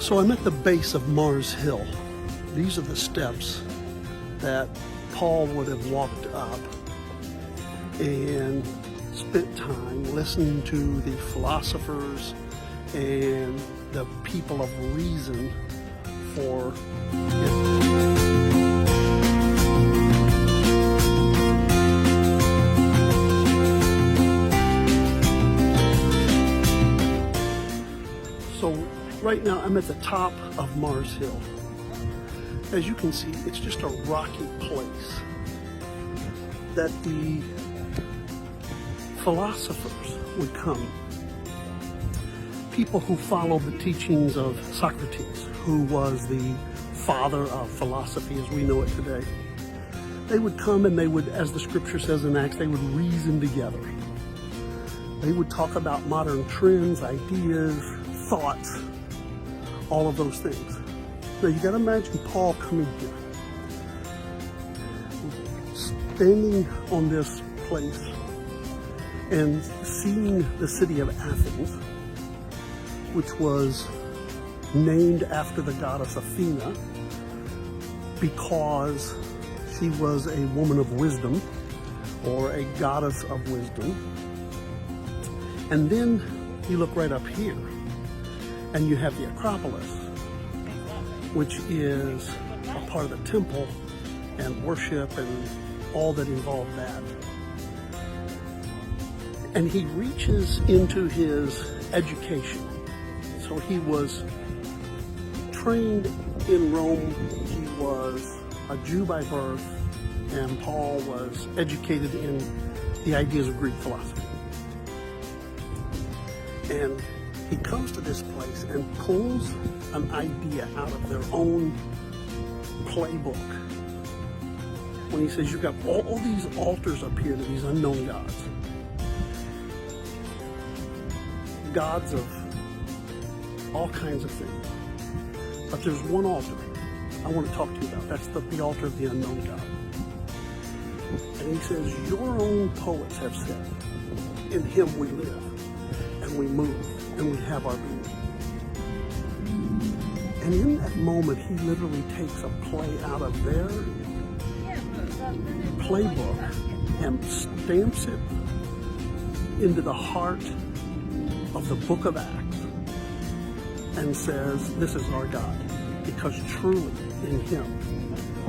So I'm at the base of Mars Hill. These are the steps that Paul would have walked up and spent time listening to the philosophers and the people of reason for it. So right now I'm at the top of Mars Hill. As you can see, it's just a rocky place that the philosophers would come. People who followed the teachings of Socrates, who was the father of philosophy as we know it today. They would come and they would, as the scripture says in Acts, they would reason together. They would talk about modern trends, ideas, thoughts, all of those things. Now you gotta imagine Paul coming here, standing on this place and seeing the city of Athens, which was named after the goddess Athena because she was a woman of wisdom or a goddess of wisdom. And then you look right up here and you have the Acropolis, which is a part of the temple and worship and all that involved that. And he reaches into his education. So he was trained in Rome. He was a Jew by birth, and Paul was educated in the ideas of Greek philosophy. And he comes to this place and pulls an idea out of their own playbook. When he says, you've got all these altars up here to these unknown gods. Gods of all kinds of things. But there's one altar I want to talk to you about. That's the altar of the unknown God. And he says, your own poets have said, in him we live, and we move, and we have our being. And in that moment, he literally takes a play out of their playbook and stamps it into the heart of the book of Acts and says, this is our God, because truly in him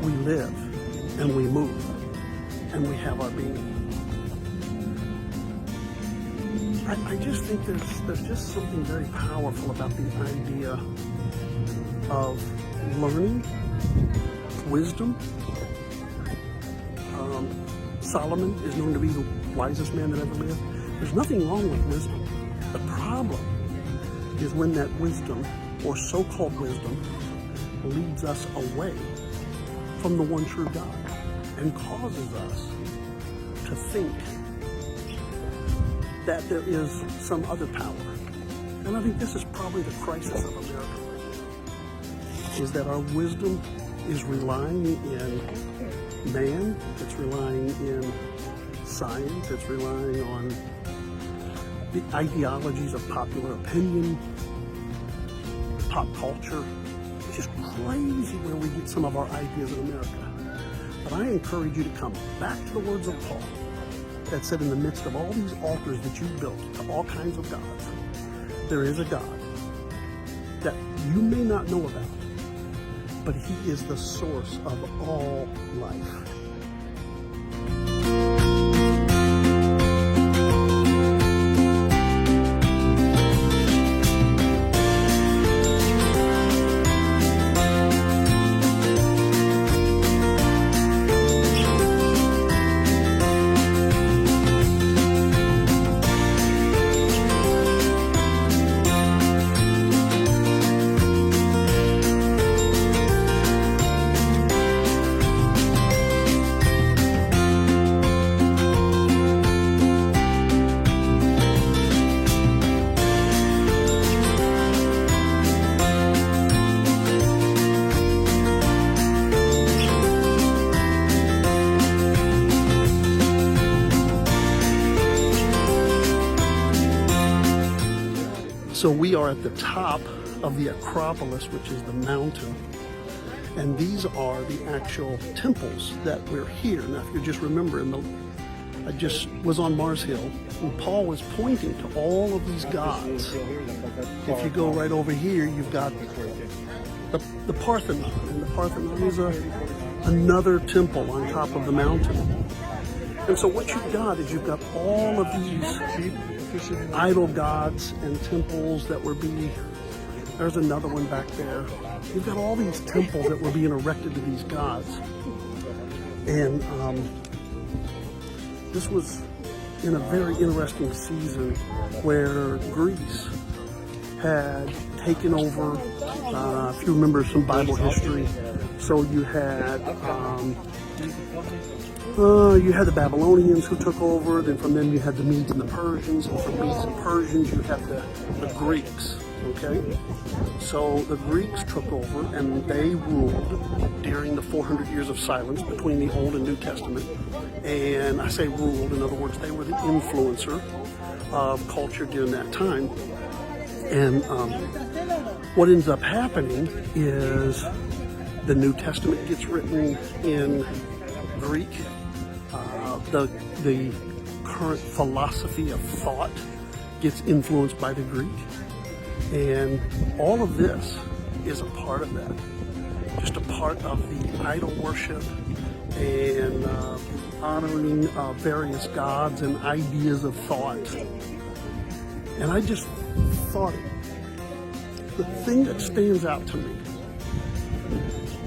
we live and we move and we have our being. I just think there's just something very powerful about the idea of learning, wisdom. Solomon is known to be the wisest man that ever lived. There's nothing wrong with wisdom. The problem is when that wisdom, or so-called wisdom, leads us away from the one true God and causes us to think that there is some other power. And I think this is probably the crisis of America right now, is that our wisdom is relying in man, it's relying in science, it's relying on the ideologies of popular opinion, pop culture. It's just crazy where we get some of our ideas in America. But I encourage you to come back to the words of Paul that said, in the midst of all these altars that you've built to all kinds of gods, there is a God that you may not know about, but he is the source of all life. So we are at the top of the Acropolis, which is the mountain. And these are the actual temples that we're here. Now, if you just remember, I just was on Mars Hill, and Paul was pointing to all of these gods. If you go right over here, you've got the Parthenon, and the Parthenon is another temple on top of the mountain. And so what you've got is you've got all of these idol gods and temples that were being, there's another one back there. You've got all these temples that were being erected to these gods. And this was in a very interesting season where Greece had taken over, if you remember some Bible history. So you had the Babylonians who took over, then from them you had the Medes and the Persians, and from Medes and Persians you had the Greeks, okay? So the Greeks took over and they ruled during the 400 years of silence between the Old and New Testament. And I say ruled, in other words, they were the influencer of culture during that time. And what ends up happening is the New Testament gets written in Greek. The current philosophy of thought gets influenced by the Greek. And all of this is a part of that. Just a part of the idol worship and honoring various gods and ideas of thought. And I just thought the thing that stands out to me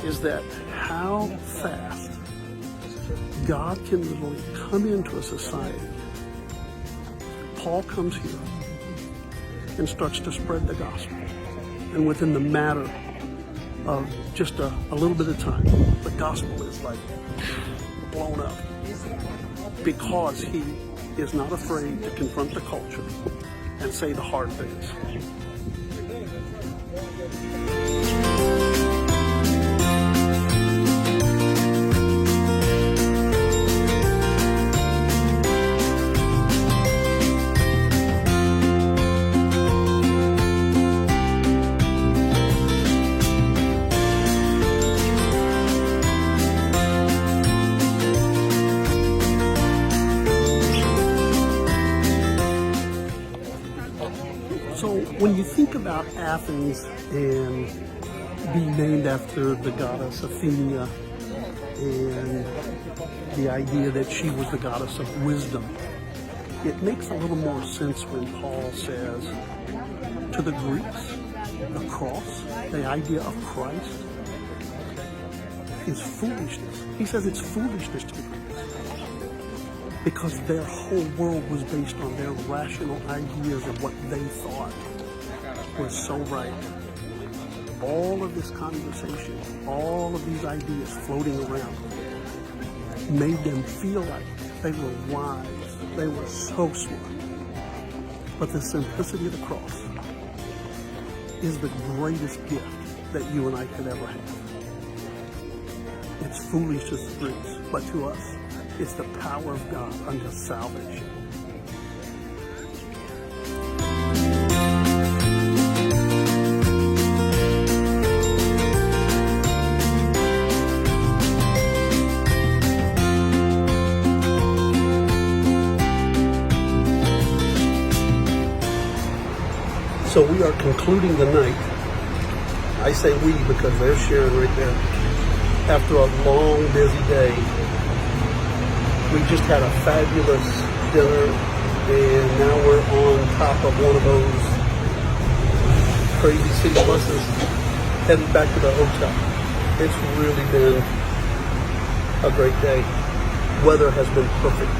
is that how fast God can literally come into a society. Paul comes here and starts to spread the gospel. And within the matter of just a little bit of time, the gospel is like blown up because he is not afraid to confront the culture and say the hard things. So when you think about Athens and being named after the goddess Athena and the idea that she was the goddess of wisdom, it makes a little more sense when Paul says to the Greeks, the cross, the idea of Christ, is foolishness. He says it's foolishness to the Greeks because their whole world was based on their rational ideas of what they thought was so right. All of this conversation, all of these ideas floating around made them feel like they were wise. They were so smart. But the simplicity of the cross is the greatest gift that you and I could ever have. It's foolish to the Greeks, but to us, it's the power of God unto salvation. So we are concluding the night. I say we because there's Sharon right there. After a long, busy day, we just had a fabulous dinner, and now we're on top of one of those crazy city buses heading back to the hotel. It's really been a great day. Weather has been perfect.